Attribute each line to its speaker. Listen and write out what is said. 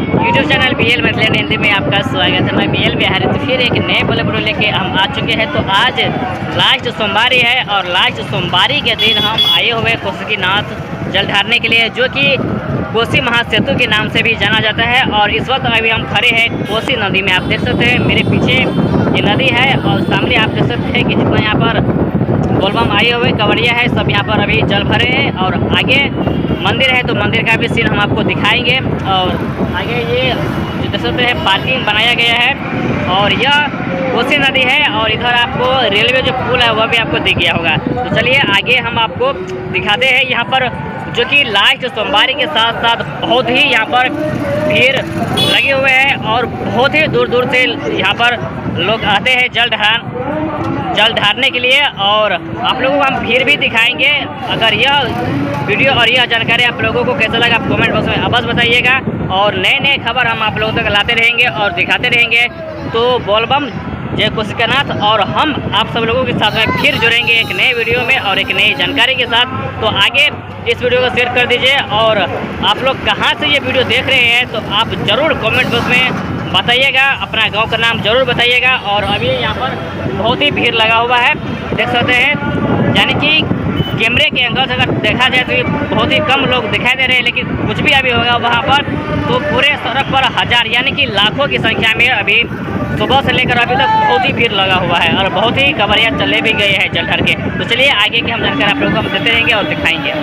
Speaker 1: YouTube channel BL Maithili Hindi में आपका स्वागत है। मैं BL बिहारी। तो फिर एक नए वीडियो लेके हम आ चुके हैं। तो आज लास्ट सोमवारी है और लास्ट सोमवारी के दिन हम आए हुए कोसीनाथ जल ढारने के लिए, जो कि कोसी महासेतु के नाम से भी जाना जाता है। और इस वक्त अभी हम खड़े हैं कोसी नदी में। आप देख सकते हैं मेरे पीछे ये नदी है और सामने आप देख सकते हैं कि जितना यहाँ पर बोलबम आए हुए कवड़िया है सब यहाँ पर अभी जल भरे हैं। और आगे मंदिर है तो मंदिर का भी सीन हम आपको दिखाएंगे। और आगे ये जो देख सकते हैं पार्किंग बनाया गया है और यह कोसी नदी है। और इधर आपको रेलवे जो पुल है वह भी आपको दिख गया होगा। तो चलिए आगे हम आपको दिखाते हैं। यहाँ पर जो कि लास्ट सोमवारी के साथ साथ बहुत ही यहाँ पर भीड़ लगे हुए हैं और बहुत ही दूर दूर से यहाँ पर लोग आते हैं जल ढारने के लिए। और आप लोगों को हम भीड़ भी दिखाएंगे। अगर यह वीडियो और यह जानकारी आप लोगों को कैसा लगा आप कमेंट बॉक्स में अवश्य बताइएगा। और नए नए खबर हम आप लोगों तक लाते रहेंगे और दिखाते रहेंगे। तो बोलबम जय कोसीनाथ और हम आप सब लोगों के साथ में फिर जुड़ेंगे एक नए वीडियो में और एक नई जानकारी के साथ। तो आगे इस वीडियो को शेयर कर दीजिए। और आप लोग कहाँ से ये वीडियो देख रहे हैं तो आप ज़रूर कमेंट बॉक्स में बताइएगा, अपना गांव का नाम ज़रूर बताइएगा। और अभी यहाँ पर बहुत ही भीड़ लगा हुआ है, देख सकते हैं। यानी कि कैमरे के एंगल से अगर देखा जाए तो बहुत ही कम लोग दिखाई दे रहे हैं, लेकिन कुछ भी अभी होगा वहाँ पर तो पूरे सड़क पर हज़ार यानी कि लाखों की संख्या में अभी सुबह से लेकर अभी तक बहुत ही भीड़ लगा हुआ है। और बहुत ही खबरियाँ चले भी गए हैं जल ढार के। तो चलिए आगे की हम जानकारी आप लोगों को हम देते रहेंगे और दिखाएंगे।